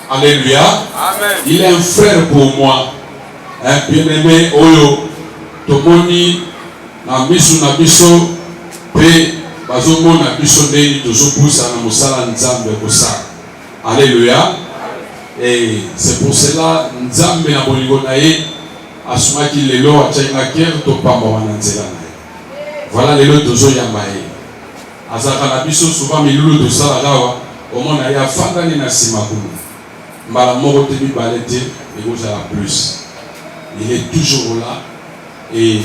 Alléluia. Amen. Il est un frère pour moi. Un bien-aimé, Oyo. Tomoni, na misu na biso, pe, bazomo na biso ndeni, tozo poussa na mosala nzambe kosa. Alléluia. Et c'est pour cela, nzambe na bolingo na ye, asumaki lelo, atchaïna ker, topamba wananzela na ye. Voilà lelo tozo yamba ye. Azaka na biso, souvent milulu de salagawa, au monde na ya fandani na simakunu. Mbala moko te bibalete, et vous avez plus. Il est toujours là et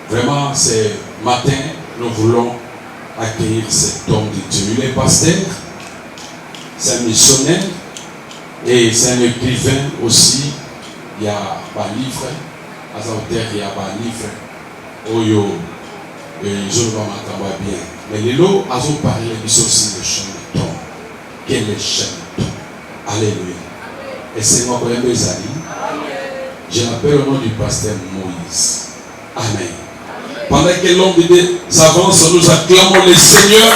vraiment c'est matin nous voulons accueillir cet homme de Dieu. Il est pasteur, c'est un missionnaire et c'est un écrivain aussi. Il y a un livre, à sa hauteur il y a un livre. Oyo, je ne vais pas m'attendre bien. Mais les lots, à vous parler, ils sont aussi le chemin de ton. Quel est le chemin de ton? Alléluia. Et c'est moi qui ai mes amis. Je l'appelle au nom du pasteur Moïse. Amen. Pendant que l'homme de Dieu s'avance, nous acclamons le Seigneur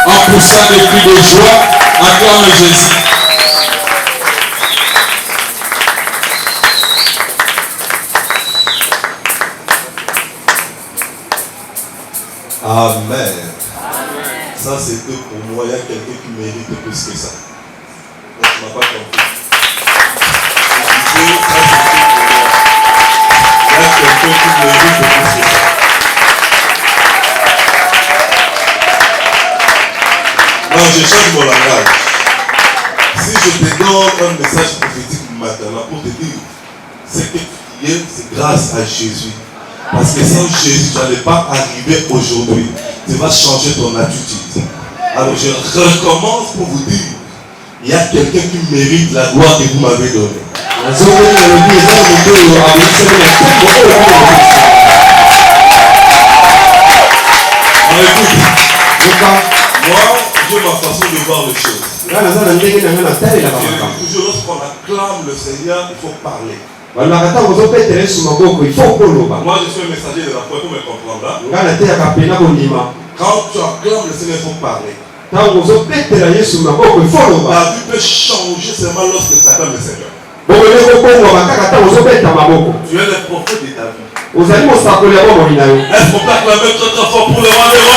en poussant des cris de joie. Acclamons Jésus. Amen. Ça c'était pour moi. Il y a quelqu'un qui mérite plus que ça. Donc, tu m'as pas compris. Il y a quelqu'un qui mérite plus que ça. Non, je change mon langage. Si je te donne un message prophétique maintenant pour te dire, c'est que tu es, c'est grâce à Jésus. Parce que sans Jésus, tu n'allais pas arriver aujourd'hui. Tu vas changer ton attitude. Alors je recommence pour vous dire, il y a quelqu'un qui mérite la gloire que vous m'avez donnée. Moi, j'ai ma façon de voir les choses. Toujours lorsqu'on acclame le Seigneur, il faut parler. Moi, je suis un messager de la foi, il faut me comprendre. Quand tu acclames le Seigneur, il faut parler. La vie peut changer seulement lorsque tu acclames le Seigneur. Tu es le prophète de ta vie. Est-ce qu'on peut acclamer très très fort pour le roi des rois?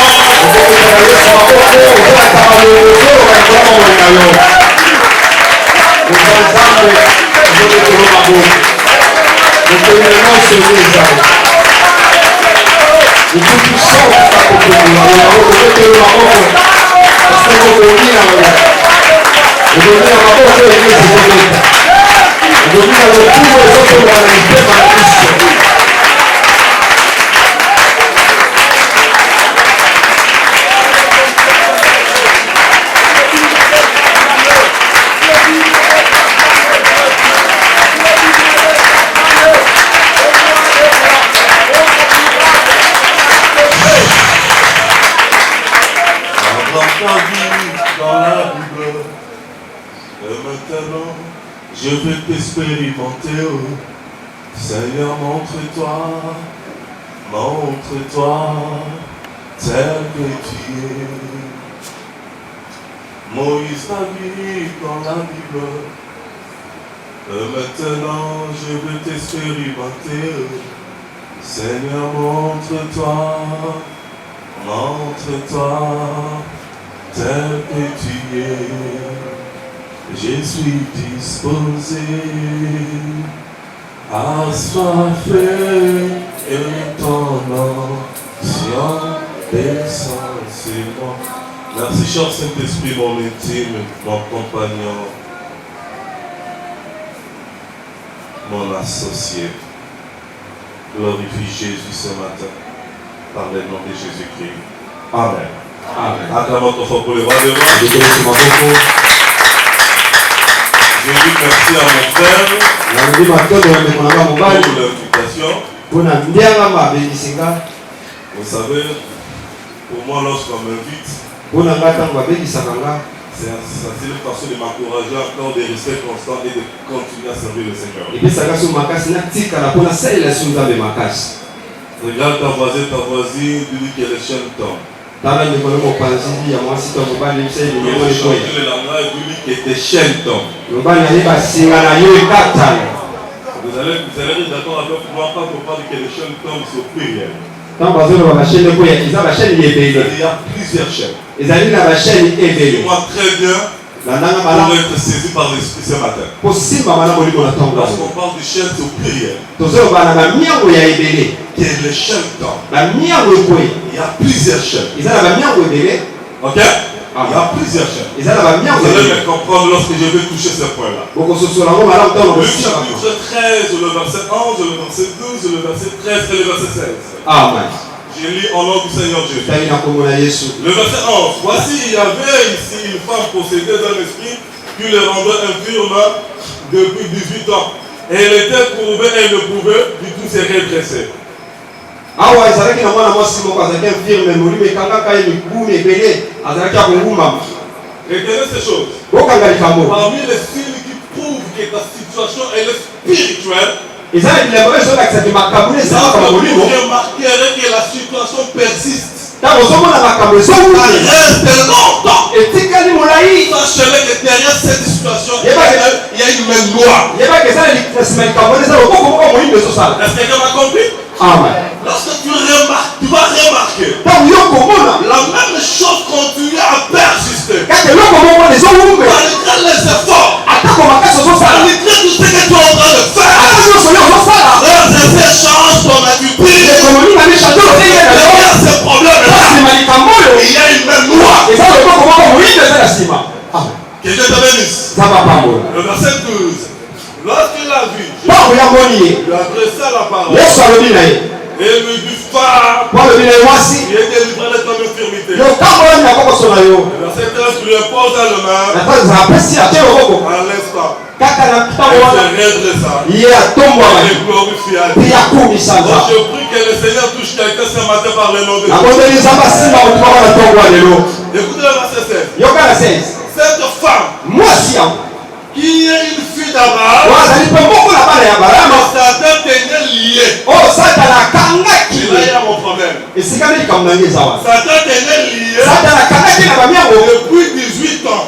Je veux t'expérimenter, oh. Seigneur, montre-toi, tel que tu es. Moïse t'a vu dans la Bible, maintenant je veux t'expérimenter, oh. Seigneur, montre-toi, tel que tu es. Je suis disposé, assoiffé, et ton onction descend sur moi. Merci, cher Saint-Esprit, mon intime, mon compagnon, mon associé. Glorifie Jésus ce matin, par le nom de Jésus-Christ. Amen. Amen. Acclamons ton fort pour le roi de roi. Je dis merci à mon frère pour l'invitation. Vous savez, pour moi, lorsqu'on m'invite, c'est une façon de m'encourager encore, de rester constant et de continuer à servir le Seigneur. Regarde ta voisine, dis-lui qu'elle est jeune temps. J'ai changé le langage du lit qui était Shelton. Vous allez être d'accord avec moi quand on parle que les Shelton sont pluriels. Il y a plusieurs chaînes. Dis-moi très bien pour être saisi par l'esprit ce matin. Lorsqu'on parle de chaînes, c'est au pluriel. Quel est le Shelton? Il y a plusieurs chaînes. Ok? Il y a plusieurs chaînes. Vous allez me comprendre lorsque je vais toucher ce point-là. Le chapitre 13, le verset 11, le verset 12, le verset 13 et le verset 16. Amen. Je lis au nom du Seigneur Jésus. Le verset 11. Voici, il y avait ici une femme possédée d'un esprit qui le rendait infirme depuis 18 ans. Et elle était courbée et ne pouvait du tout se redresser. Retenez ces choses. Parmi les signes qui prouvent que ta situation elle est spirituelle, vous remarquerez que la situation persiste. Ça reste longtemps. Sachez que derrière cette situation, il y a une même loi. Est-ce que tu m'as compris? Amen. Lorsque tu vas remarquer la même chose continue à persister. Malgré les efforts, malgré tout ce que tu es en train de faire, change ton attitude. Derrière ces problèmes-là, il y a une même loi. Que Dieu te bénisse. Le verset 12. Lorsqu'il l'a vu, il lui adressa la parole. Et lui dit, femme, il est délivré de ton infirmité. Le verset 13, lui impose la main. À l'instant, elle se redressa. Et glorifia Dieu. Je prie que le Seigneur touche quelqu'un ce matin par le nom de Dieu. Écoutez le verset 16. Cette femme qui est une fille d'Abraham, Satan tenait lié. Et là, il y a mon problème. Satan tenait lié depuis 18 ans.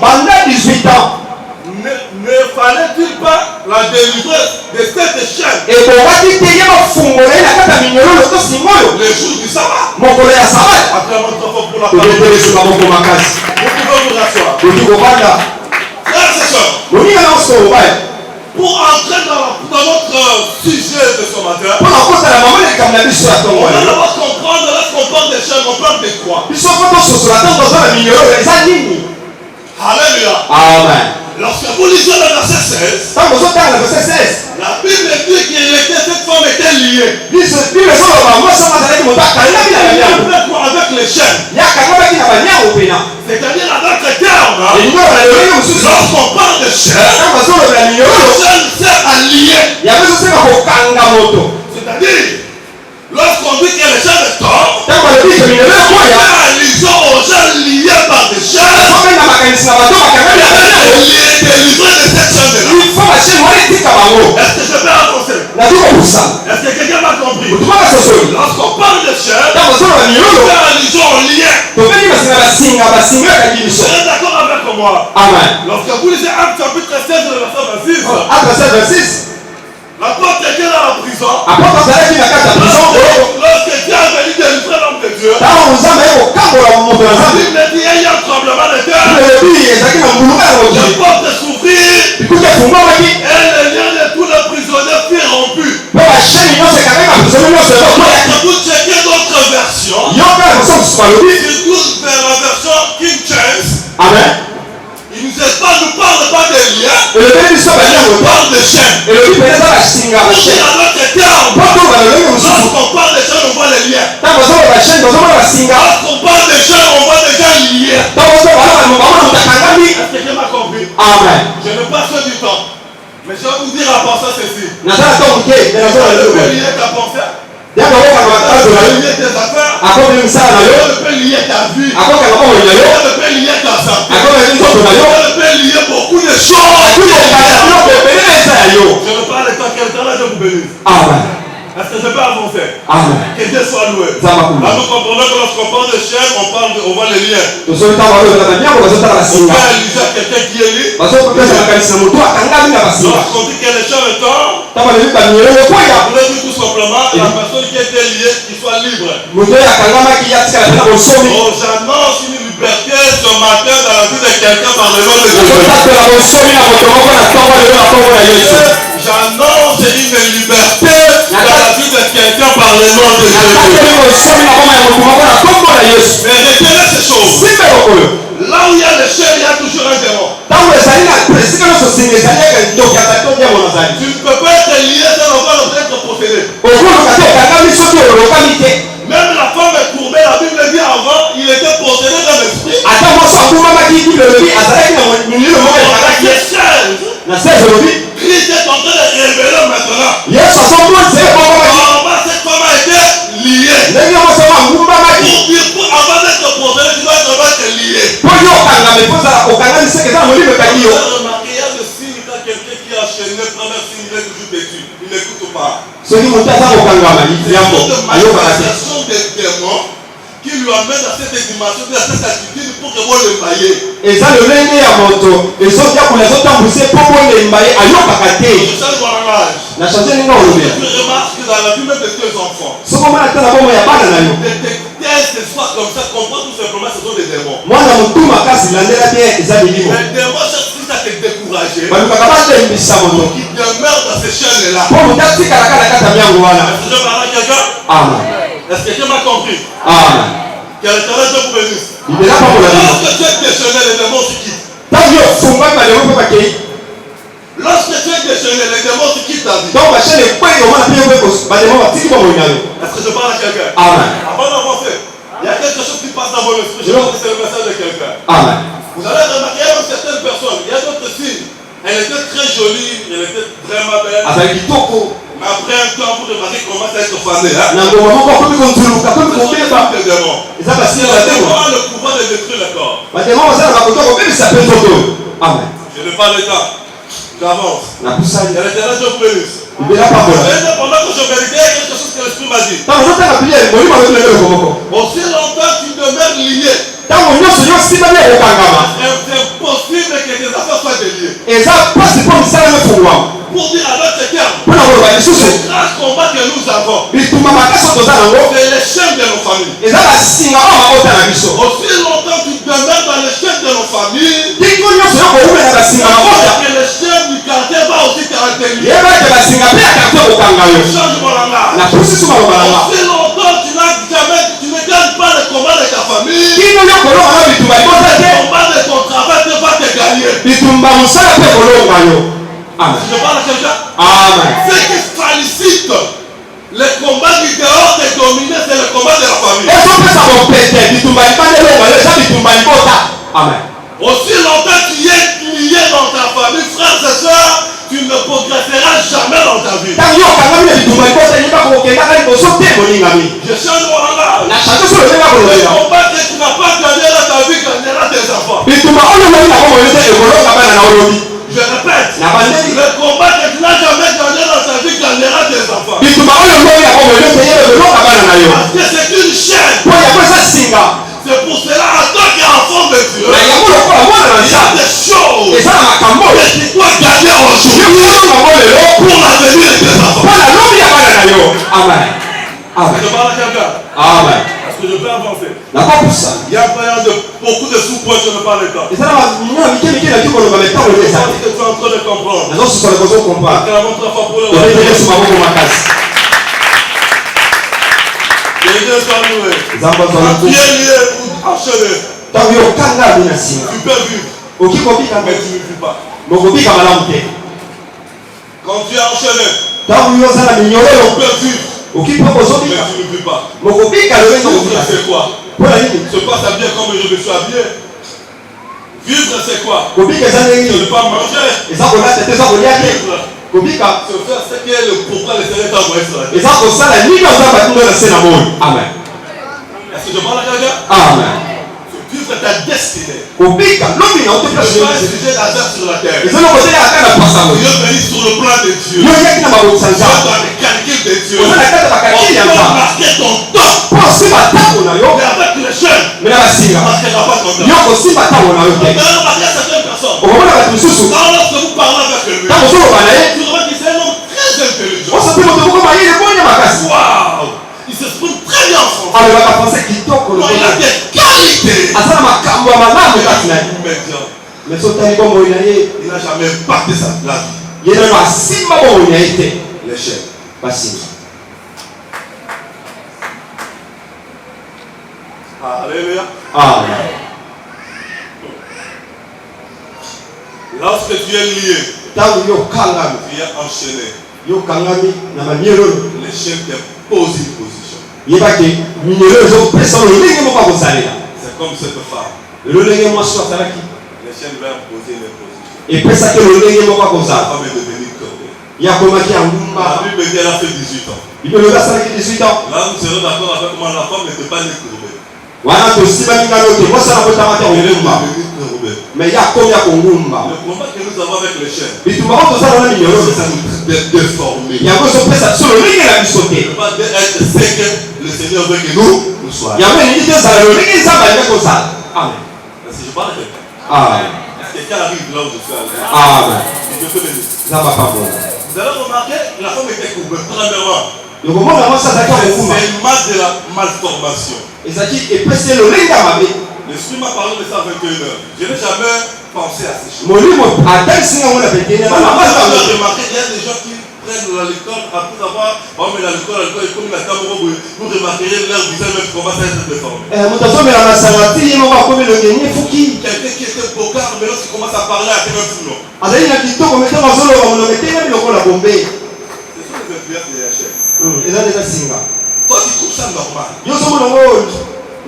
Ne fallait-il pas la délivrer de cette chaîne le jour du sabbat? Après notre offre pour la parole, vous pouvez vous rasseoir. Frères et sœurs, pour entrer dans notre sujet de ce matin, on va d'abord comprendre, lorsqu'on parle des chaînes, on parle de quoi? Alléluia. Amen. Lorsque vous lisez le verset 16, la Bible dit cette femme était liée. Avec les chaînes. C'est-à-dire avec les termes. Lorsqu'on parle de chaînes, la chaîne sert à lier. C'est-à-dire, lorsqu'on dit que les chaînes tombent, c'est allusion aux gens liés par des chaînes. Délivré de cette chaîne-là. Est-ce que je peux avancer? Est-ce que quelqu'un m'a compris? Lorsqu'on parle de chaîne, c'est allusion aux liens. Vous êtes d'accord avec moi? Amen. Lorsque vous lisez Actes chapitre 16, le verset 26, l'apôtre était dans la prison. Lorsque Dieu a venu délivrer l'homme de Dieu, la Bible dit qu'il y a eu un tremblement de terre. L'apôtre souffrit. Et le lien de tous les prisonniers fut rompu. Vous checkez d'autres versions. Surtout vers la version King James. Amen. Il nous parle pas de liens. Il parle de chaînes. Lorsqu'on parle de chaînes, on voit les liens. Lorsqu'on parle de chaînes, on voit déjà liés. Est-ce que tu m'as compris? Amen. Je ne passe pas du temps. Mais je vais vous dire à penser ceci. Il lier ta pensée. peut lier tes affaires. Peut lier ta vie. Peut lier ta santé. Peut lier beaucoup de choses. Je ne parle pas quelqu'un là, je vous bénis. Amen. Est-ce que je peux avancer? Amen. Que Dieu soit loué. Zamba Là, kumba. nous comprenons que lorsqu'on parle de chaîne, on voit les liens. Tozolita walo na nyako bazotaka On basinga. peut Élisée à quelqu'un qui est lié. Bazopesa makanisa moto akangami na basinga. Lorsqu'on dit que les chaînes étant, Tama le ba nyelo ko ya. on dit tout simplement la personne qui était liée, qu'il soit libre. Moto ya kangama ki ya tsala na bosomi. Oh, j'annonce une liberté ce matin dans la vie de quelqu'un par le nom de Jésus. Tozolita la bosomi na moto moko na tomba le na tomba ya Yesu. J'annonce une liberté dans la vie de quelqu'un par le nom de Jésus. Mais retenez ces choses. Là où il y a des chaînes, il y a toujours un démon. Tu ne peux pas être lié sans avoir être possédé. Même la femme est courbée, la Bible dit avant, il était possédé dans l'esprit. Christ est en train de révéler maintenant. Comment cette femme a été liée. Pour dire, avant d'être possédé, tu dois être lié. Vous avez remarqué, il y a le signe quand quelqu'un qui a enchaîné, premier signe, il est toujours têtu. Il n'écoute pas. C'est une manifestation des démons qui lui amène à cette dimension, à cette attitude pour que vous le maillez. Je change mon langage. Tu remarques que dans la vie même de tes enfants, des tests de soi comme ça, comprends tout simplement ce sont des démons. Les démons cherchent à te décourager. Qui demeurent dans ces chaînes-là. Est-ce que je parle à quelqu'un? Amen. Est-ce que quelqu'un m'a compris? Amen. Que l'éternel Dieu vous bénisse. Lorsque tu es déchaîné, les démons se quittent. Lorsque tu es déchaîné, les démons se quittent ta vie. Est-ce que je parle à quelqu'un? Amen. Avant d'avancer, il y a quelque chose qui passe dans votre esprit. Je pense que c'est le message de quelqu'un. Amen. Vous allez remarquer, il y a certaines personnes, il y a d'autres signes. Elle était très jolie, elle était vraiment belle. Mais après un temps, vous remarquez comment ça être fané. C'est le démon a le pouvoir de détruire le corps. Amen. Je n'ai pas le temps. J'avance. Nakusali. Il y a l'éternel Dieu vous bénisse. Pendant que je méditais, il y a quelque chose que l'Esprit m'a dit. Aussi longtemps tu demeures lié. C'est impossible que tes affaires soient déliées. Pour dire à notre terme, le grand combat que nous avons, c'est les chaînes de nos familles. Aussi longtemps tu demeures dans les chaînes de nos familles, que les chaînes du quartier vont aussi caractériser. Change mon langage. Aussi longtemps tu ne gagnes pas le combat de ta famille, le combat de ton travail ne va te gagner. Amen. Je parle à quelqu'un. Amen. Ce qui félicite le combat du dehors de dominer, c'est le combat de la famille. Amen. Aussi longtemps tu es lié dans ta famille, frères et sœurs, tu ne progresseras jamais dans ta vie. Je change mon langage. Le combat que tu n'as pas gagné dans ta vie gagnera tes enfants. Je répète, le combat que tu n'as jamais gagné dans ta vie gagnera tes enfants. Parce que c'est une chaîne. C'est pour cela, en tant qu'enfant de Dieu, il y a des choses que tu dois gagner aujourd'hui pour l'avenir de tes enfants. Amen. Je parle à quelqu'un. Amen. Est-ce que je peux avancer? Il Il y a beaucoup de sous-points, je ne parle pas. Je pense que tu es en train de comprendre. Acclamons très fort pour le roi. Que Dieu soit loué. Quand tu es lié ou enchaîné, tu peux vivre, mais tu ne vis pas. Quand tu es enchaîné, tu peux vivre, mais tu ne vis pas. Vivre, c'est quoi? Se passe à bien comme je me suis habillé. Vivre, c'est quoi? C'est ne pas manger. Vivre, c'est faire ce qui est le pourquoi le Seigneur t'a envoyé sur la terre. Amen. Est-ce que je parle à quelqu'un? Amen. Vivre ta destinée. Je Je suis pas un sujet d'hasard sur la terre. Dieu bénit sur le plan de Dieu. Dieu dans les calculs de Dieu. cieux. On a quatre bakaki ya On nzambe. va marquer ton temps. Pour si batango na yo. Mais avec les jeunes, Mais na basinga. on ne marquera pas ton temps. Yo ko si batango na yo On te. va remarquer certaines personnes. Okomona bato mosusu. Quand lorsque vous parlez avec lui, Ntango ozoloba na ye. tu remarques qu'il c'est un homme très intelligent. Osape moto moko mayele bonya makasi. Waouh! Il s'exprime très bien en français. alobaka français kitoko Non, il a des qualités. aza na makambo ya malamu kati na ye. Immédiat. mais so otali bomoi na ye Il n'a jamais battu sa place. ye nano asimba bomoi na ye te L'échec. basimba. Alléluia. Amen. Lorsque tu es lié, ntango yo okangami tu es enchaîné. yo okangami na bamielolo L'échec te pose une position. yebaki minyelo ezopesa lolenge moko akozalela C'est comme cette femme. lolenge mwasi azalaki L'échec va imposer une position. epesaki lolenge moko La akozala femme est devenue corbeille. yakomaki ya La ngumba Bible dit qu'elle a fait 18 ans. bibelobi asalaki 18 ans Là, nous serons d'accord avec moi, la femme n'était pas née courbée. wana tosimbaki ngano te mwasi anakotamaki ya Elle est kongumba devenue courbée. mais ye akomi ya kongumba Le combat que nous avons avec l'échec, bitumba ko tozala na minyolo c'est ça nous déformer. yango ezopesa biso lolenge na biso te Ne pas être ce que le Seigneur veut que nous soyons. yango elingi te ezala lolenge nzambe alingi kozala. Amen. Parce que je parle à quelqu'un. Amen. Est-ce que quelqu'un arrive là où je suis allé? Amen. Et Dieu peut bénir. nzambe apambola Vous allez remarquer, la femme était courbée. Premièrement, yokomona mwasi azalaki ya kongumba c'est une marque de la malformation. ezalaki epesi ye lolenge ya mabe L'Esprit m'a parlé de ça à 21h. Je n'ai jamais pensé à ces choses. molimo atangisinga ngo na petene J'ai remarqué qu'il y a des gens qui prennent à l'école après avoir, par exemple, à l'école, ils comme la caméra, vous remarquerez leur visage même commence à être déformé. moto azomela masanga ti ye moko akomi elongenye efuki Quelqu'un qui était bocard, mais lorsqu'il commence à parler à quelqu'un fou, non. azali na kitoko me ntango azoloba monoko etengami lokola bombe Ce sont les influences de la chaîne. eza nde ezasinga Toi, tu trouves ça normal yo ozomona ngo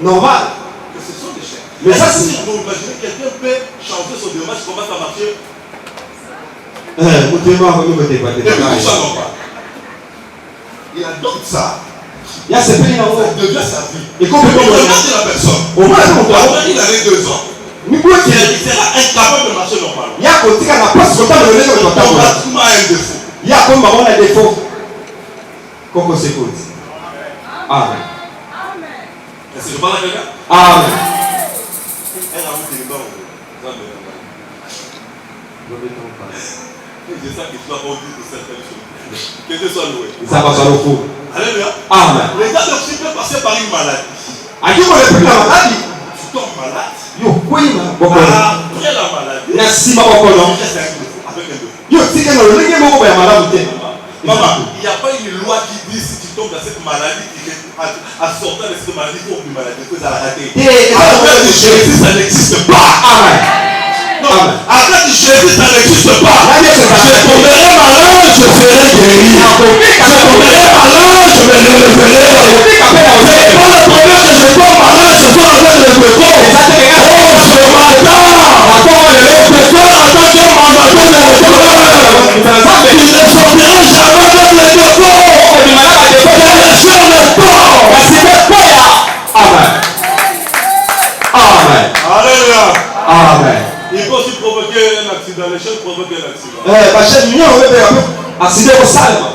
normal que ce sont des chaînes. Mais ça, si c'est- vous imaginez quelqu'un peut changer son démarche, commence à marcher, motema akomi et puis tout ça kotepa normal. Il adopte ça. ya sepeli Ça nango devient sa vie. ekomi Il komona regarde la personne. omona te moto Après, il avait 2 ans. mikueti Il sera incapable de marcher normalement. ya kotika na place kotambola lolenge moto Ton atambola bâtiment a un défaut. ya akomi bango na defo koko sekoti. Amen. Est-ce que je parle à quelqu'un? Amen. Un amour qui est bon. C'est ça que tu vas dire de certaines choses. Que Dieu soit loué. nzambe azwa lokumu. Alléluia. Amen. Les gars aussi peuvent passer par une maladie. akikolepeli na maladi Tu tombes malade. yo kwima bokono Après la maladie, na nsima bokono tu restes avec un défaut. yo tika na lolenge moko boya malamu te. Maman, il n'y a pas une loi qui dit si tu tombes dans cette maladie, à sortir de cette maladie, il faut une maladie, il faut la rater. Avec Jésus, ça n'existe pas. Amen. Non, Amen. avec Jésus, ça n'existe pas. Amen. Je tomberai malade, je serai guéri. Je tomberai malade, je me leverai. C'est pas le problème que je tombe malade, je sois avec le défaut. Oh, je m'attends. Le défaut attend que il ne sortira jamais de le défaut. Amen. Amen. Alléluia. Amen. Il faut aussi provoquer un accident. Les choses provoquent un accident. bashani nyonso oyepe accident kosalema.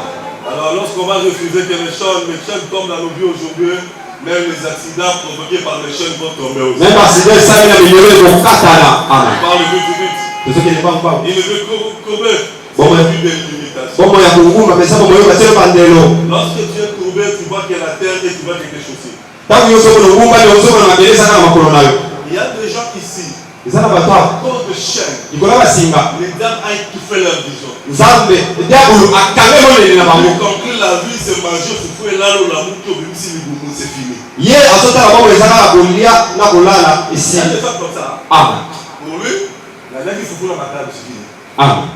Alors, lorsqu'on va refuser que les chaînes tombent dans nos vies aujourd'hui, même les accidents provoqués par les chaînes vont tomber aussi. même accident esali na minyolo ekokatana. Amen. Parle vite, vite. tozokende pamupambu Il ne veut courber. Bon, C'est ouais. plus des limitations. bomoi ya kongumba mpenza bomoi oyo batielo bandelo Lorsque tu es courbé, tu vois qu'il y a la terre et tu vois quelque chose ici. ntango nyonso omona ngumba nde ozomona mabele eza kaka makolo na yo Il y a des gens ici, eza na bato à awa cause de chaînes, likolo ya basinga les dames ont étouffé leur vision. nzambe diabolo akange moleli na bango Pour conclure la vie, c'est manger, fufu et là, l'amour qui obéit, si les c'est fini. ye azotala bomoi eza kaka kolia na kolala Il y a esili. des femmes comme ça. Amen. Pour lui, la dernière fufu dans ma table, c'est fini. Amen.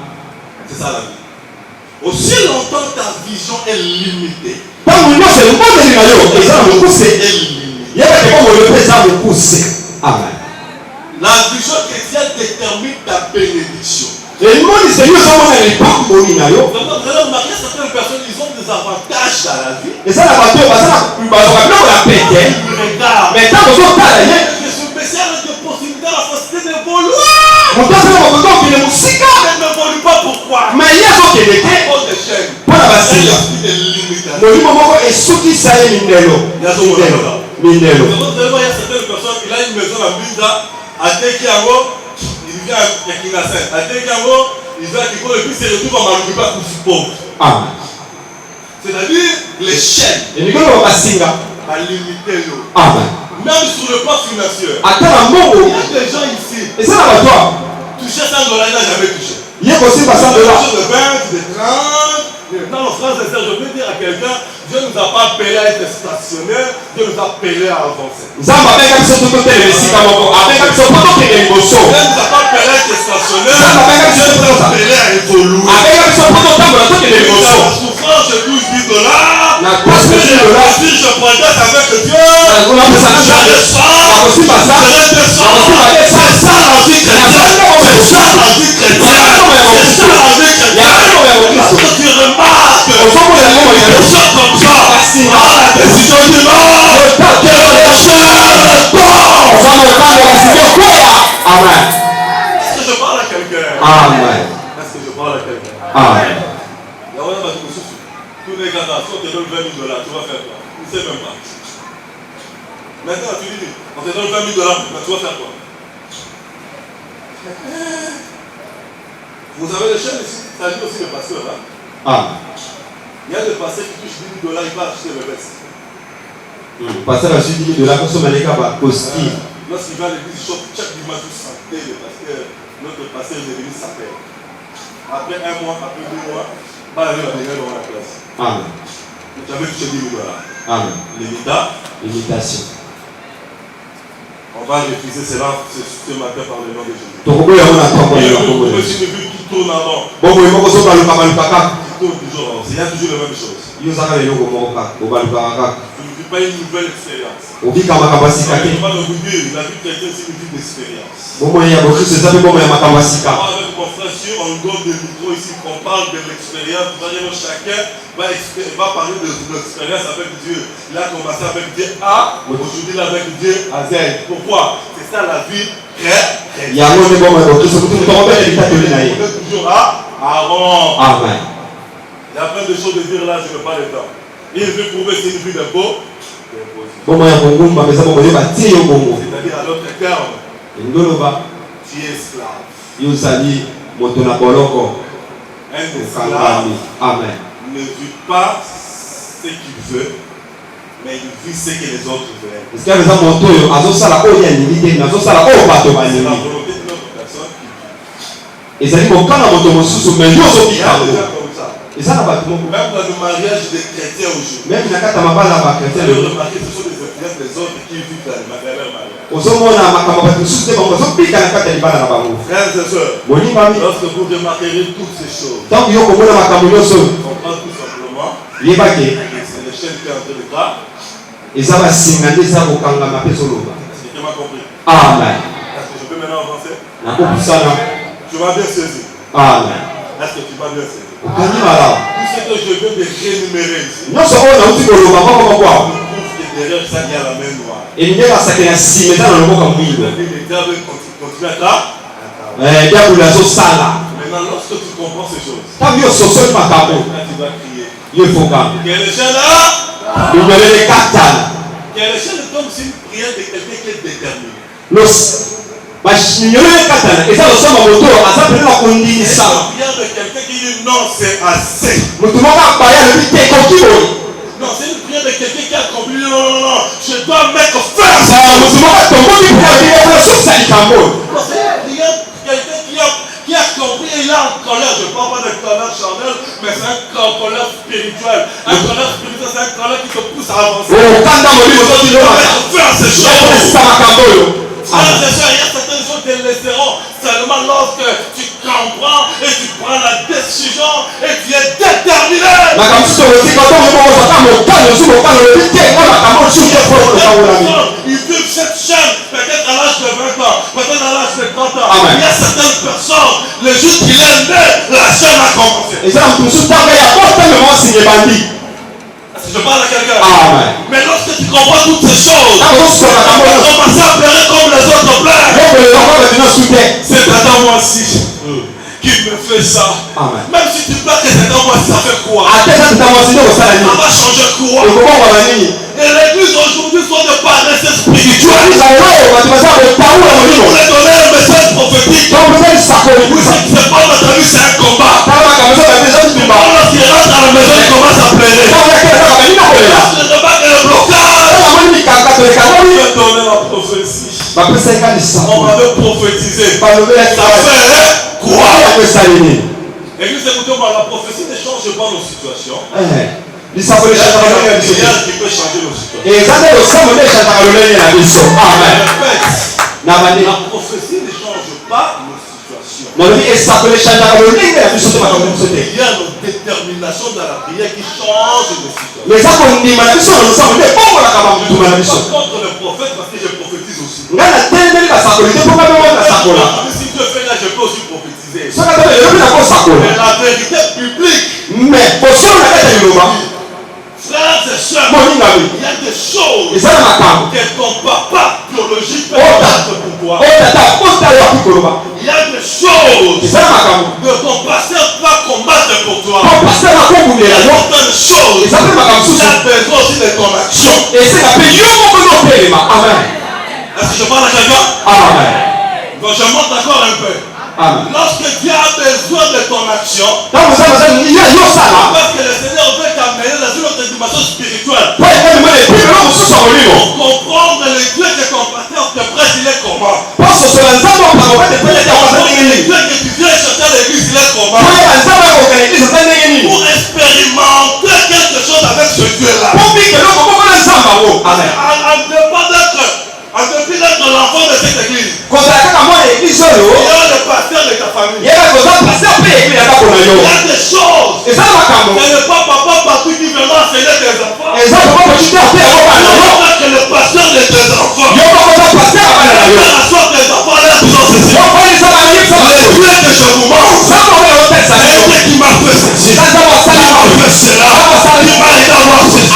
C'est ça la vie. Aussi longtemps ta vision est limitée. ntango nyonso embondeli na yo eza na mokuse Elle est limitée. yebake bomoi yo mpe eza mokuse. Amen. La vision chrétienne détermine ta bénédiction. emonise nyonso omona lipamboli na yo Vous allez remarquer certaines personnes, ils ont des avantages dans la vie. eza na bato oyo baza na bazwaka biloko ya pete Ils regardent. me ntango ozotala ye Je suis spécial de possibilité à la facilité d'évoluer. moto azala mokoki okende mosika Elle n'évolue pas pourquoi? me ye azokende À te cause des chaînes. mpo na C'est basinga l'esprit de limitation. molimo moko esukisa ye mindelo. Il y a certaines Mindelo. personnes, il a une maison à Binda, à Tekiango, il vient à Kingasen. À Tekiango, il vient à Kiko, et puis il se retrouve à Malukiba pour se pauvre. Amen. C'est-à-dire les chaînes Et nous allons passer à limiter l'eau. Amen. Même sur le plan financier. Attends, Il y mon a des gens ici. et ça va toi. Toucher $100, il n'a jamais touché. Il y a aussi passant de De là. 20, de 30. Dans nos phrases, je peux dire à quelqu'un, Dieu ne nous a pas appelé à être stationnaire, Dieu nous a appelé à avancer. Zamba benga biso tout côté le sika moko. Abenga biso poto ke liboso. Dieu ne nous a pas appelé à être stationnaire, Dieu nous a appelé à évoluer. Abenga biso poto tambola to ke La liboso. souffrance, je touche $10. Na Parce que kosi dola. si je progresse avec Dieu, On a besoin de je ça. descends, Aussi pas ça. je redescends. C'est ça la vie chrétienne. C'est ça la vie chrétienne. C'est ça la vie chrétienne. Parce que tu remarques des choses comme ça. Ah, la décision du Lord. Que le ciel tombe. Amen. Est-ce que je parle à quelqu'un? Amen. Est-ce que je parle à quelqu'un? Amen. Tous les gars, si on te donne $20 000, tu vas faire quoi? Tu ne sais même pas. Maintenant, tu dis, on te donne $20 000, mais tu vas faire quoi? Vous avez les chaînes ici, ça dit aussi le pasteur. Hein? Amen. Il y a des pasteurs qui touchent $10 000, il va acheter le veste. Pasteur a suivi de la consommation de la costume. Lorsqu'il va à l'église, il chope chaque dimanche du santé parce que notre pasteur est devenu santé. Après un mois, après 2 mois, pas aller dans la classe. Amen. Tu avais touché $10 000. Amen. L'imitation. On va refuser cela ce matin par le nom de Jésus. Il Et le monsieur de vue qui tourne avant. Qui tourne toujours avant. Il y a toujours la même chose. Tu ne vis pas une nouvelle expérience. La vie chrétienne, c'est une vie d'expérience. Moi, avec mon frère, si on donne des micros ici, qu'on parle de l'expérience, chacun va parler de l'expérience avec Dieu. Il a commencé avec Dieu A, aujourd'hui il est avec Dieu à Z. Pourquoi? C'est ça la vie chrétienne. On est toujours à Aaron. Amen. Il y a plein de choses à dire là, je ne veux pas le temps. Il veut prouver c'est une vie de beau. C'est-à-dire à l'autre terme, tu es esclave. Un esclave ne vit pas ce qu'il veut, mais il vit ce que les autres veulent. C'est la volonté de notre personne qui vit. Il y a des gens comme ça. Même dans le mariage des chrétiens aujourd'hui, vous avez remarqué que ce sont des influences des autres qui vivent dans leur mariage. Frères et sœurs, lorsque vous remarquerez toutes ces choses, on comprend tout simplement que c'est le chef qui est en train de croire. Est-ce que tu m'as compris? Amen. Est-ce que je peux maintenant avancer? Nakopusana. Tu m'as bien saisi. Amen. Est-ce que tu m'as bien saisi? Tout ce que je viens de rémunérer ici, non seulement on a outil pour le papa comme quoi. prouve que derrière ça il y a la main noire. Et il y a ça qui est si mais dans le mot comme oui. Les gars veulent continuer à travailler. Bien pour la chose ça. Maintenant, lorsque tu comprends ces choses, Tant mieux sur ce pas capable. maintenant tu vas crier. Il faut quand. Que les gens là, Il y a les quatre. que les gens ne tombent sur une prière de quelqu'un qui est déterminé. Bashinyole katana eza osoma moto azapela na kondinisa. Prière de quelqu'un qui dit non, c'est assez. Moto moko akbaya le bite kokibo. Non, c'est une prière de quelqu'un qui a accompli. Non, je dois mettre fin. Moto moko tomoni pour dire que ça c'est likambo. Non, c'est une prière de quelqu'un qui a compris et il est en colère. Je ne parle pas de colère charnelle, mais c'est un colère spirituelle. Un colère spirituelle, c'est un colère qui te pousse à avancer. Oh, quand dans le livre tu dois mettre fin à ces choses. ça makambo. Frères et sœurs, il y a certaines choses qui te laisseront seulement lorsque tu comprends et tu prends la décision et tu es déterminé. Ils vivent cette chaîne peut-être à l'âge de 20 ans, peut-être à l'âge de 30 ans. Amen. Il y a certaines personnes, le jour qu'il est né, la chaîne a commencé. Je parle à quelqu'un. Amen. Mais lorsque tu comprends toutes ces choses, tu vas commencer à pleurer comme les autres pleurent. C'est Adam moi-ci qui me fait ça. Amen. Même si tu pleures que c'est Adam moi-ci, ça fait quoi? Ça Ça va changer On m'avait prophétisé. Ça fait quoi? Église, écoutez-moi, la prophétie ne change pas nos situations. Il y a rien qui peut changer nos situations. La prophétie ne change pas nos situations. Il y a notre détermination dans la prière qui change nos situations. Je ne suis pas contre le prophète parce que je prophétise aussi. Si Dieu fait là, je peux aussi prophétiser. Mais la vérité publique. Frères et sœurs, il y a des choses que ton papa biologique peut combattre pour toi. Il y a des choses que ton pasteur va combattre pour toi. Il y a certaines choses qui a besoin aussi de ton action. Est-ce que je parle à quelqu'un? Donc je monte encore un peu. Lorsque Dieu a besoin de ton action, parce que le Seigneur veut t'amener dans une autre dimension spirituelle, pour comprendre le Dieu que ton pasteur te prête, il est comment? Le Dieu que tu viens chercher à l'église, il est comment? Pour expérimenter quelque chose avec ce Dieu-là. En dépit d'être l'enfant de cette église, il y a le pasteur de ta famille. Il y a des choses que le papa partout qui viendra enseigner tes enfants. Que le pasteur de tes enfants. Tes enfants là, le Dieu que je vous montre, c'est Dieu qui m'a fait ceci. Qui m'a fait cela. Qui m'a aidé à voir ceci.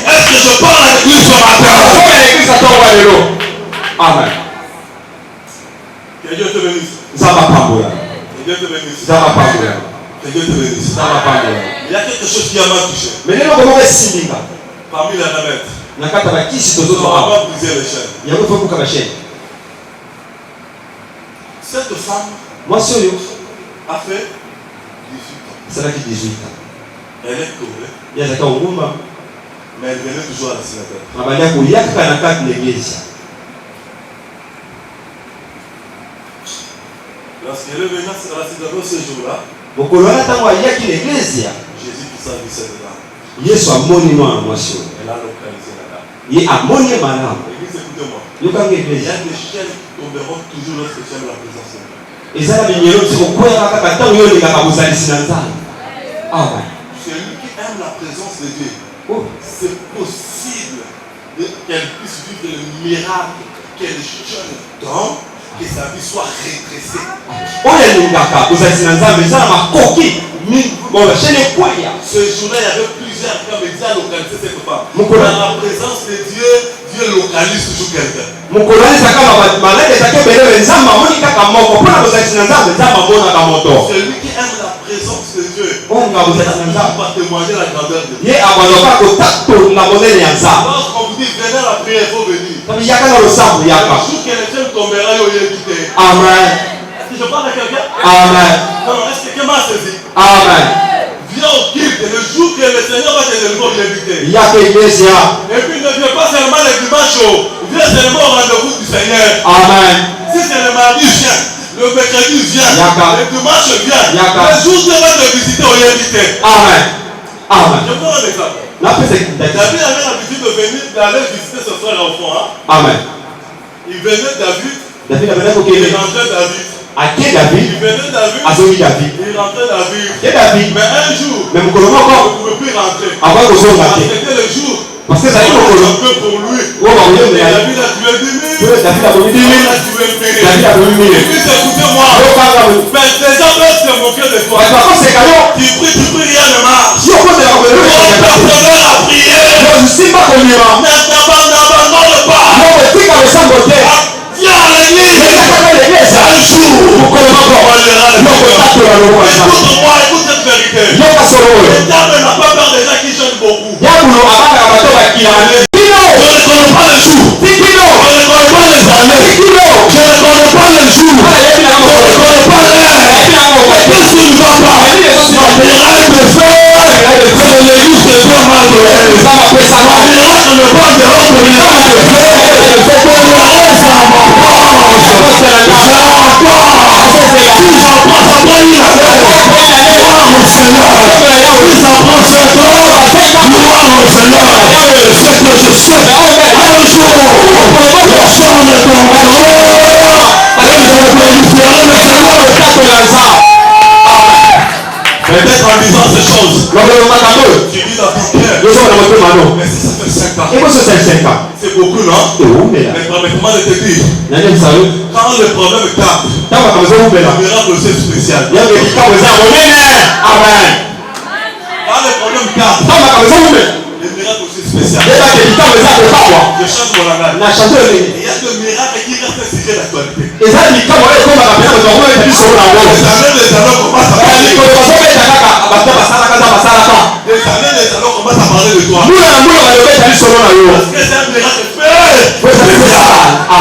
Est-ce que je parle à l'église ce matin? Amen. Que Dieu te bénisse. Que Dieu te bénisse. Que Dieu te bénisse. Il y a quelque chose qui a mal touché. Parmi les remèdes. On va briser les chaînes. Cette femme a fait 18 ans. Elle est courée. Mais elle venait toujours à la synagogue. Lorsqu'elle est venue à la synagogue ce jour-là, Jésus qui s'est vu cette dame. Elle a localisé la dame. Église, écoutez-moi. Il y a des chaînes qui tomberont toujours lorsque tu aimes la présence de Dieu. Celui qui aime la présence de Dieu, c'est possible qu'elle puisse vivre le miracle, qu'elle jeûne tant que sa vie soit redressée. Ce jour-là, il y avait plusieurs qui avaient déjà localisé cette femme. Dans la présence de Dieu, Dieu localise toujours quelqu'un. Celui qui aime la présence de Dieu, il va témoigner la grandeur de Dieu. Lorsqu'on vous dit venez à la prière, il faut venir. Le jour que les chaînes tombera, il y aura évité. Amen. Est-ce que je parle à quelqu'un? Amen. Non, est-ce que quelqu'un m'a saisi? Amen. Viens au culte, le jour que le Seigneur va te délivrer, il éviter. Et puis ne viens pas seulement le dimanche, viens seulement au rendez-vous du Seigneur. Amen. Si c'est le mardi, viens. Le mercredi, viens. Le dimanche, viens. Le jour que tu vas te visiter, on est invité. Amen. Amen. Je prends un exemple. David avait l'habitude de venir, d'aller visiter ce frère enfant. Amen. Il venait David. Il rentrait David. Il venait David. Il rentrait David. Mais un jour, il ne pouvait plus rentrer. C'était le jour. Parce que ça y est, un peu pour lui. David a tué 10 000. David a tué 10 000. Écoutez-moi. Mais les gens peuvent se moquer de toi. Tu pries, rien ne marche. Personne n'a prié. N'abandonne pas. Viens à l'église. Un jour. Écoute-moi, écoute cette vérité. Le diable n'a pas peur des gens qui jeûnent beaucoup. Je ne connais pas le jour. Je ne connais pas les années. Je ne connais pas le jour. Je ne connais pas l'heure. Qu'est-ce qui ne va pas? Il y aura des frères de l'église de Dieu mal de elle. Il y aura ce que je souhaite. Un jour, le sang ne tombera. Peut-être en disant ces choses, tu dis dans ton cœur, mais si ça fait 5 ans, c'est beaucoup, non? Mais permettez-moi de te dire, quand le problème tape, le miracle aussi est spécial. Quand le problème tape, le miracle aussi est spécial. Je change mon langage. Il y a des miracles qui restent sujet d'actualité. Les années commencent à parler. Les années commencent à parler de toi. Parce que c'est un miracle spécial. Amen. Un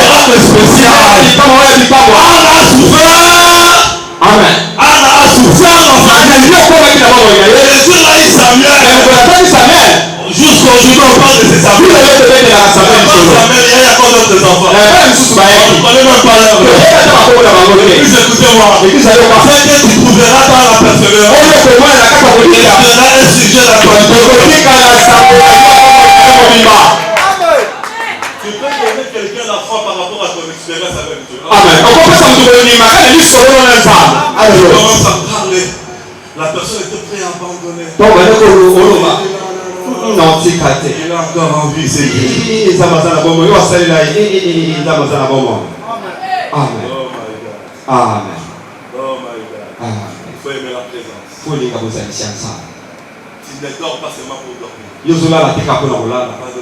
miracle spécial. Amen. Anna a souffert dans sa vie. Et Dieu l'a dit Samuel. Jusqu'aujourd'hui, on parle de ses amis. Samuel, il y a encore d'autres enfants. On ne connaît même pas leur nom. Écoutez-moi. C'est que tu trouveras dans la persévérance. Il y aura un sujet d'actualité. Tu peux donner quelqu'un la foi par rapport à ton expérience avec Dieu. Amen. Tu commences à parler. La personne était prête à abandonner. Il a encore envie, c'est Dieu. Amen. Oh my God. Amen. Oh my God. Amen. Il faut aimer la présence. Tu ne dors pas seulement pour dormir. Pas de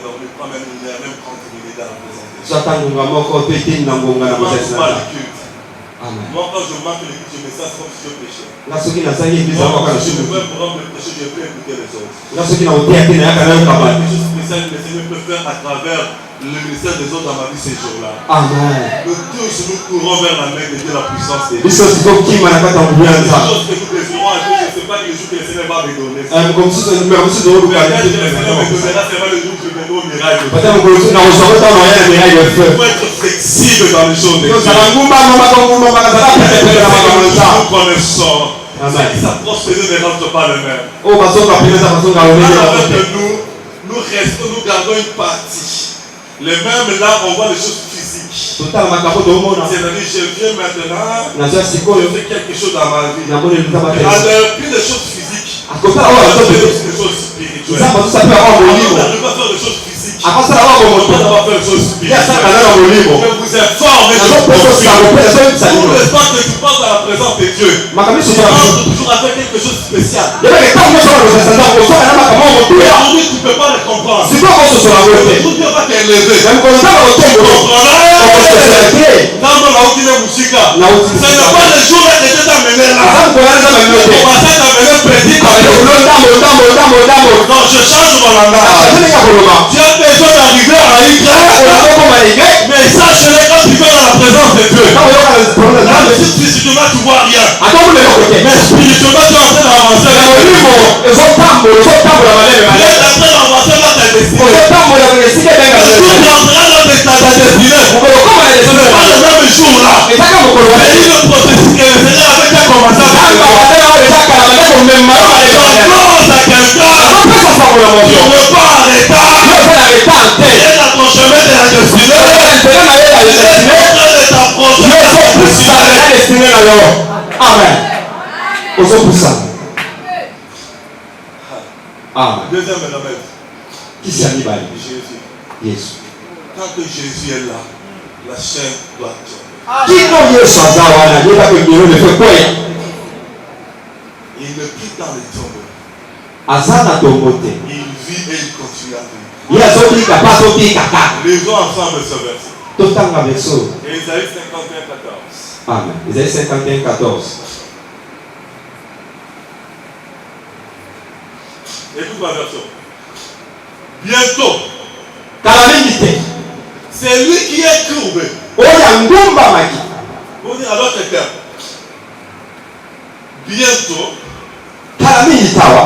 dormir, pas même une heure, même 30 minutes dans la présence de Dieu. Pas le culte. Amen. Moi, quand je manque le culte, je me sens comme si je péchais. Là, Je ne peux pas me pécher, je peux écouter les autres. Quelque chose de spécial que le Seigneur peut faire à travers le ministère des autres dans ma vie ces jours-là. Amen. Nous tous, nous courons vers la main de Dieu, la puissance de Dieu. Les choses que Les choses que nous désirons, je ne sais pas le jour que le Seigneur va me donner. comme si Le Seigneur me donnera, c'est le jour que je viendrai au miracle. Il faut être flexible dans les choses de Dieu. Nous connaissons. Sa prospérité ne rentre pas le même. Alors que nous restons, nous gardons une partie. Les mêmes là, on voit les choses physiques. C'est-à-dire, je viens maintenant, je fais quelque chose dans ma vie. Plus de choses physiques. Des choses spirituelles. On n'arrive pas à faire des choses physiques. On va faire des choses spirituelles. Je vous informe, tout le temps que tu passes dans la présence de Dieu, tu entres toujours à faire quelque chose de spécial. Aujourd'hui, tu ne peux pas le comprendre. Tout Dieu va t'élever. Ce n'est pas le jour où Dieu t'a mené là. On va t'amener prédique. Non, je change mon langage. Tu as besoin d'arriver à Y, mais sache-le quand tu vas dans la présence de Dieu. Là, physiquement, tu vois rien. Mais spirituellement, tu es en train d'avancer. Tu es en train d'avancer dans ta destinée. Tu entreras dans ta destinée. Ce n'est pas le même jour là. Mais il le processus que le Seigneur avait déjà commencé à faire. Pense à quelqu'un. Tu ne veux pas arrêter. Et dans ton chemin de la destinée. Amen. Deuxième phénomène. Qui s'est mis Jésus. Yes. Tant que Jésus est là, la chaîne doit tomber. Qui non Yesu azawana yeba ke ngiro le fait quoi? Il ne quitte dans le tombeau. Azana tombote. Il vit et il continue à vivre. Il a sorti capable sorti kaka. Lisons ensemble ce verset. Totanga verso. Ésaïe 51:14. Amen. Ésaïe 51:14. Écoute ma version. Bientôt. Calamité. C'est lui qui est courbé. Oya ngumba maki. Pour dire à l'autre terme. Bientôt. Calamité tawa.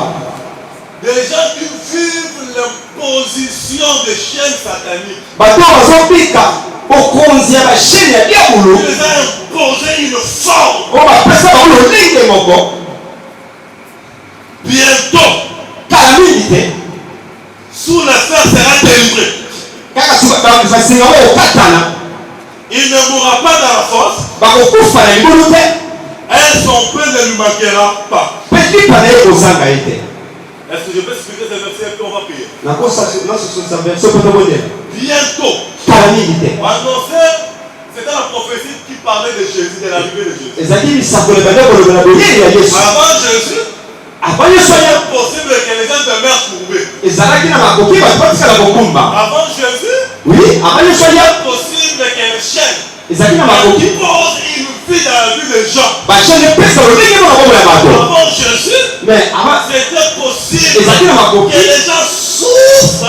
Des gens qui vivent l'imposition des chaînes sataniques. Bato bazopika okonzi ya chaîne ya diabolo. Ils les ont imposer une forme. On va passer par le ligne mon corps. Bientôt, Calamité. sous la fin sera délivré. Il ne mourra pas dans la force. Et son pain ne lui manquera pas. Est-ce que je peux expliquer ce verset et puis on va prier? Bientôt. Annoncé, c'était la prophétie qui parlait de Jésus, de l'arrivée de Jésus. Avant Jésus, c'est possible que les gens demeurent courbés. Avant Jésus, c'est possible que les chaînes posent une vie dans la vie des gens. Avant Jésus, c'était possible que les gens souffrent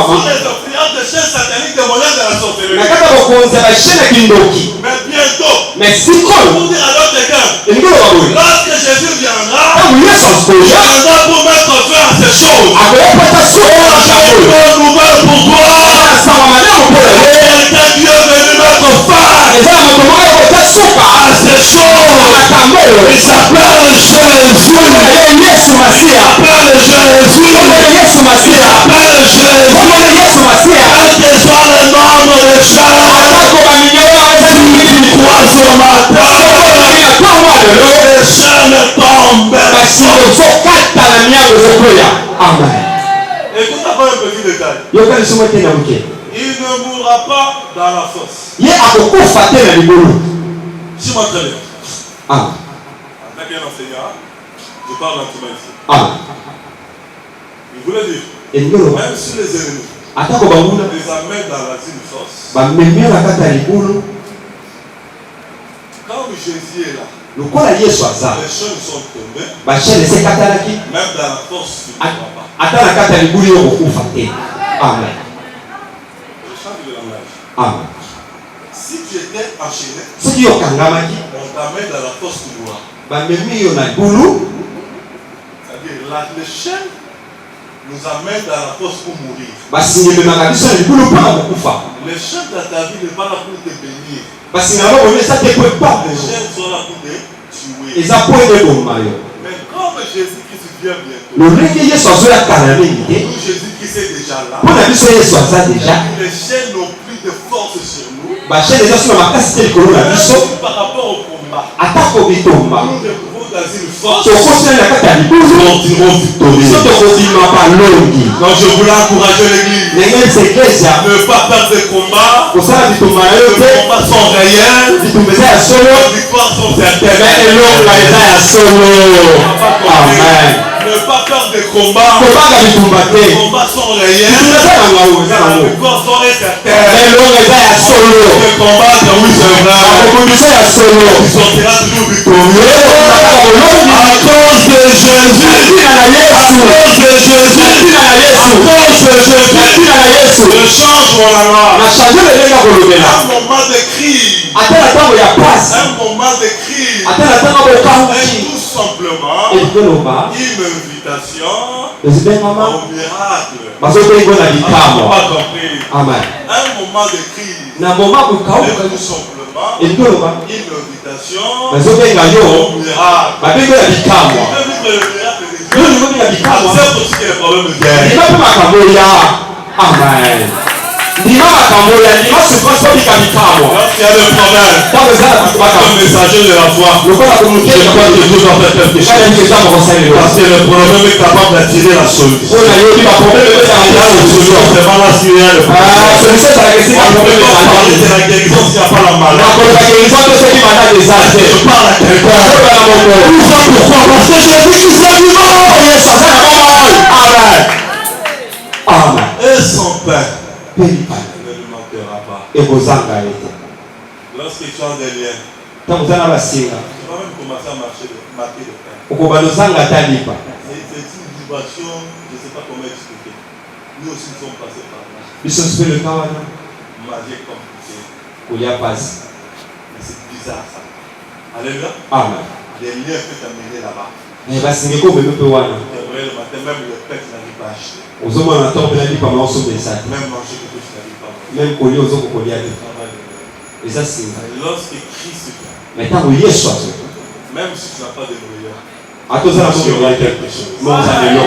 sous les influences de chaînes sataniques de monnaie de la sorcellerie. Mais bientôt, pour dire à l'autre quelqu'un, lorsque Jésus viendra, il viendra pour mettre fin à ces choses. Une bonne nouvelle pour toi. Quelqu'un qui est venu mettre fin à ces choses. Il s'appelle Jésus. Il s'appelle Jésus. Quel que soit le nombre de choses, tu crois ce matin, les chaînes tombent. Écoute encore un petit détail. Il ne mourra pas dans la fosse. Suis-moi très bien. En tant qu'un enseignant, je parle en tout ici. Il voulait dire, même si les ennemis les amènent dans la zone de force, quand Jésus est là, les chaînes sont tombées, même dans la force, tu ne vois pas. Je change de langage. Si tu étais enchaîné, on t'amène dans la force du noir. C'est-à-dire, les chaînes nous amènent dans la force pour mourir. Les chaînes dans ta vie ne sont pas là pour te bénir. Les chaînes sont là pour te tuer. Mais comme Jésus-Christ vient bientôt, Jésus-Christ est déjà là, les chaînes n'ont plus de force sur nous. Par rapport au combat, nous devons dans une force, nous continuerons victorieux. Donc je voulais encourager l'église, ne pas perdre de combat. Les combats sont réels, les victoires sont certaines. Ne pas perdre de combat. Les combats sont réels, les victoires sont certaines. Le combat de oui c'est vrai, tu sortiras toujours victorieux. À cause de Jésus, à cause de Jésus, je change mon langage. Un moment de crise, un moment de crise, et tout simplement une invitation au miracle. Pas compris. Un moment de crise, et tout simplement une invitation au miracle. Accepte aussi que les problèmes viennent. Amen. Lorsqu'il y a des problèmes, comme messager de la foi, je crois que Dieu doit faire quelque chose. Parce que le problème est capable d'attirer la solution. C'est pas la Syrie. On ne peut pas parler de la guérison s'il n'y a pas la maladie. Je parle à quelqu'un. Pourquoi? Parce que Jésus-Christ est vivant. Amen. Et son Père ne lui manquera pas. Lorsqu'il change des liens, tu vas même commencer à marcher le pain. C'est une vibration, je ne sais pas comment expliquer. Nous aussi nous sommes passés par là. Magique compliqué. Mais c'est bizarre ça. Alléluia. Amen. Des liens peuvent t'amener là-bas. Même le matin, même le pain, tu n'arrives pas à acheter. Même manger quelque chose, tu n'arrives pas à manger. Lorsque Christ vient, Mais tant que Yesu azo. même si tu n'as pas de moyens, Atozala tu mo auras yo quelque chose. Amen.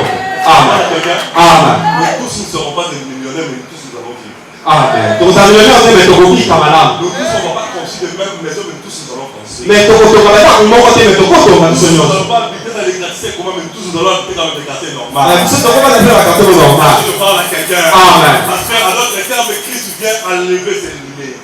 Amen. Mais tous nous ne serons pas des millionnaires, mais tous nous allons vivre. Amen. Tozamilionnaire te mais tokobika malamu. Nous tous on ne va pas construire de même maison, mais tous nous allons construire. Mais tokotonga bata kumoko te mais tokotonga biso Nous nyonso. n'allons pas habiter dans les quartiers communs, mais tous nous allons habiter dans les quartiers normaux. Biso tokobana te na kato normal. Je parle à quelqu'un. Amen. Parce qu'à notre terme, Christ vient enlever ses limites.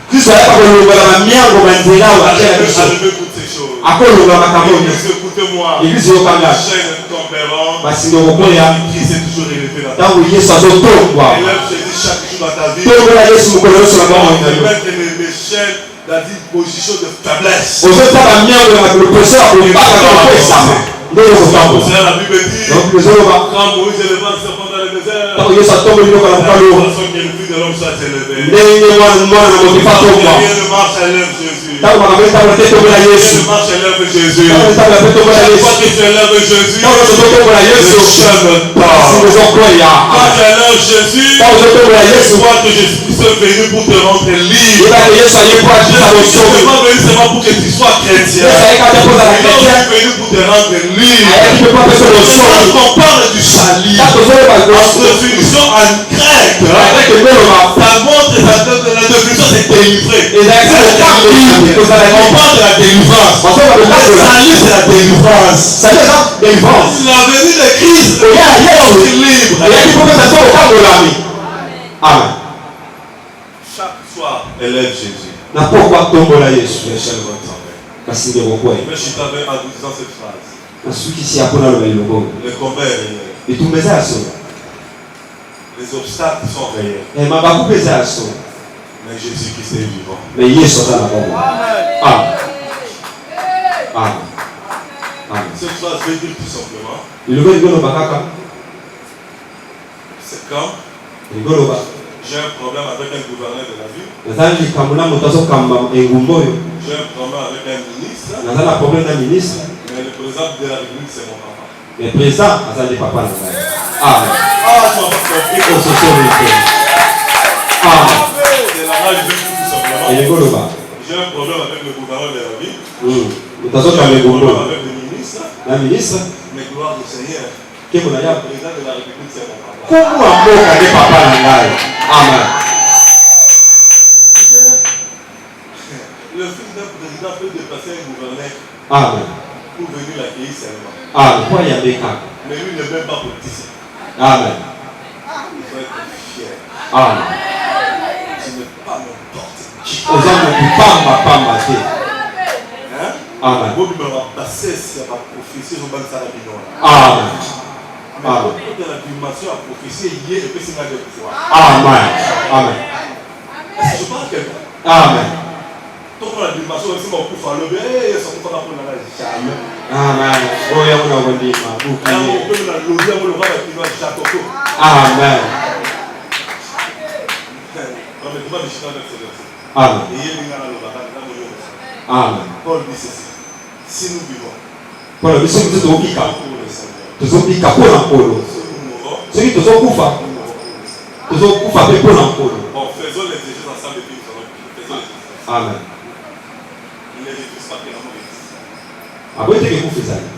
Kristo ayaka kolongola bamiango banzela oatia biso. Enlever toutes ces choses. Akolongola makambo Église, nyonso. écoutez-moi. Église yokanga. Les chaînes tomberont. Basinga kokoya. Christ est toujours élevé dans ta vie. Ntango Yesu azotongwa. Élève Jésus chaque jour dans ta vie. Tongola Yesu mokolo nyonso na bomoi na yo. Mettre les chaînes dans une position de faiblesse. Ozota bamiango na lokosa kobaka kopesama. Ndenge kotambola. C'est la Bible dit. Donc ezoloba. Quand Moïse éleva le serpent dans le désert. Ntango Yesu atomba biloko na mokalo. De façon que le fils de l'homme soit élevé. Ndenge mwana na moto atongwa. Le marche élève Jésus. Ntango makambo etambola te tongola Yesu. Le marche élève Jésus. Ntango etambola te tongola Chaque Yesu. fois que tu élèves Jésus. Ntango tozotongola Yesu. Le ciel me tord. Singa ezokweya. Quand tu élèves Jésus. Ntango tozotongola Yesu. Tu vois que Jésus est venu pour te rendre libre. yebaka Yesu aye po atisa Jésus bosomi. n'est pas venu seulement pour que tu sois chrétien. Yesu ayeka te kozala Il chrétien. est venu pour te rendre libre. Ayeki pe po apesa bosomi. Quand on parle du salut, Ntango tozoloba la bosomi. définition en grec, Ayeki ebeloba. ça montre la définition c'est délivré. ezalaki kokabili kozala On parle de la délivrance. basoba Le kokakola. salut c'est la délivrance. sali eza délivrance. La venue de Christ oya Yesu est libre. ayaki po pesa so okangolami. Amen. Chaque soir, élève Jésus. Na pokwa tombola Yesu. Les chaînes vont tomber. Kasi nde bokwei. Mais je t'avais en vous disant cette phrase. nasukisi yapo naloba eloko. Le combat est réel. etumba eza ya solo. Les obstacles sont réels. mabaku mpe eza ya solo. Mais Jésus-Christ est vivant. mais Yesu aza na bongo. Amen. Amen. Amen. Cette phrase veut dire tout simplement, liloba ligoloba kaka. c'est quand ligoloba. j'ai un problème avec un gouverneur de la ville. naza likambo na moto azokamba engumba oyo. J'ai un problème avec un ministre. naza na problème na ministre. Mais le président de la République, c'est mon papa. mais président aza nde papa na ngai. Amen. Ah, tu m'as pas compris. ososoli te. Amen. C'est la rage de tout simplement. eligoloba. J'ai un problème avec le gouverneur de la ville. moto J'ai azokamba un engumba problème oyo. avec le ministre. na ministre. Mais gloire au Seigneur. kembo na Le yapo. président de la République, c'est mon papa. kombo ya mboka nde papa na ngai. Amen. Le fils d'un président peut déplacer un gouverneur Amen. pour venir l'accueillir seulement. Amen. po ayambe kaka. Mais lui n'est même pas politicien. Amen. Il faut être fier. Amen. Tu n'es pas n'importe qui. oza motu pamba te. Hein? Amen. Bobi me va passer sur ma prophétie, je vais faire la bidon. Amen. Mais Amen. pour la dimension à prophétie, hier, et puis c'est ma foi. Amen. Amen. Est-ce que je parle à quelqu'un? Amen. Donc la dimension, c'est mon coup, le bien, et ça ne peut pas prendre la jamais. Amen. oyo mona kondima Alors, buki. on peut la loger, on le voit avec une château. Amen. On ne peut pas déchirer avec ce verset. Amen. Et il y a le bagage, là, on le Amen. Paul dit ceci. Si nous vivons, mpona biso motu tozobika. pour le Seigneur. tozobika mpo na nkolo. Si nous mourons, soki tozokufa nous mourons pour le Seigneur. tozokufa mpe mpo na nkolo. Bon, faisons les choses ensemble et puis nous allons prier. Faisons les choses. Amen. Il ne refuse pas que l'amour existe. aboyi teke kufa ezali.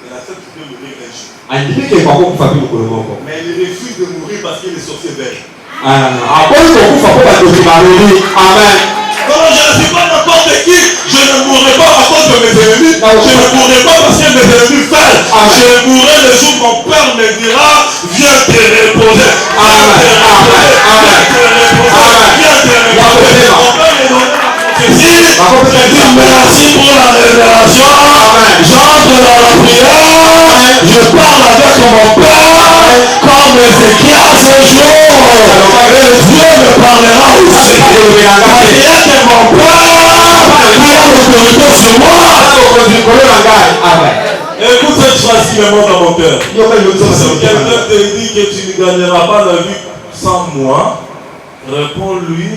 Il accepte de mourir un jour. andimi ke bakokufa mpe mokolo moko. Mais il refuse de mourir parce qu'il est sorcier vert. aboyi kokufa mpo badoki baloli. Amen. Non, je ne suis pas n'importe qui. Je ne mourrai pas à cause de mes ennemis. Je ne mourrai pas parce que mes ennemis failent. Je mourrai le jour où mon père me dira, viens te reposer. Amen. Amen. Viens te reposer. Mon père me donne la prophétie. Je dis merci pour la révélation. J'entre dans la prière. Je parle avec mon père comme Ézéchias ce jour. Et Dieu me parlera aussi. Rien que mon père qui a l'autorité sur moi. Écoute cette phrase qui me monte dans mon cœur. Si quelqu'un te dit que tu ne gagneras pas la vie sans moi, réponds-lui,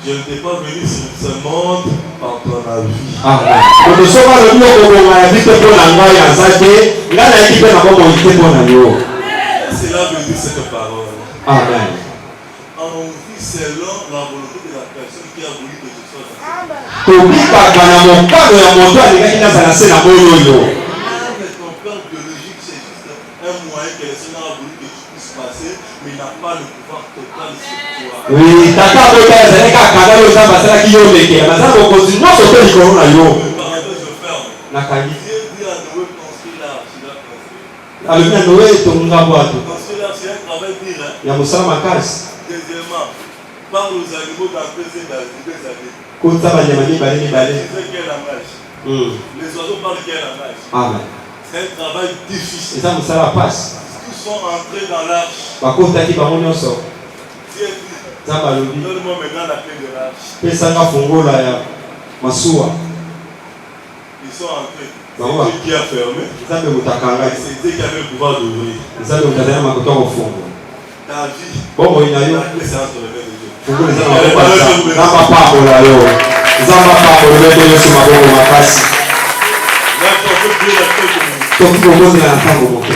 je ne t'ai pas venu sur ce monde par ton avis. moto soki alobi okobonga ya bite mpo na ngai aza te ngai nayeki mpe na bomoi te mpo na yo. Cela veut dire cette parole. Amen. on vit selon la volonté de la personne qui a voulu que je sois dans cette vie. Ton plan biologique, c'est juste un moyen que le Seigneur a voulu que tu puisses passer, mais il n'a pas le pouvoir total sur toi. Oui, tata boka ezali kaka kanda oyo nzambe asalaki yo lekela baza bokonzi nyonso mpe likolo na yo. Parenthèse, je ferme. Nakangi Dieu dit à Noé construire l'arche, il a construit. alobi na Noe etonga bwato Construire l'arche, c'est un travail dur. Hein? ya mosala makasi Deuxièmement, parle aux animaux dans des années. kota banyama mibale mibale. C'est quel langage? Les oiseaux parlent quel langage? Amen. C'est un travail difficile. eza mosala pasi Tous sont entrés dans l'arche. bakotaki bango nyonso. Dieu dit, nzambe alobi donne-moi maintenant la clé de l'arche. pesanga fungola ya masuwa. Ils sont entrés. Bah, C'est ouais. Dieu qui a fermé. nzambe motakanga C'est Dieu qui avait le pouvoir d'ouvrir. nzambe motazali na makoto ya kofungola Ta vie, bomoi na yo la clé c'est entre les mains de Dieu. fungola eza na maboko ya nzambe apambola yo nzambe apambola bete nyonso maboko makasi Là, on peut prier la clé de Dieu. toki kobondela na ntango moke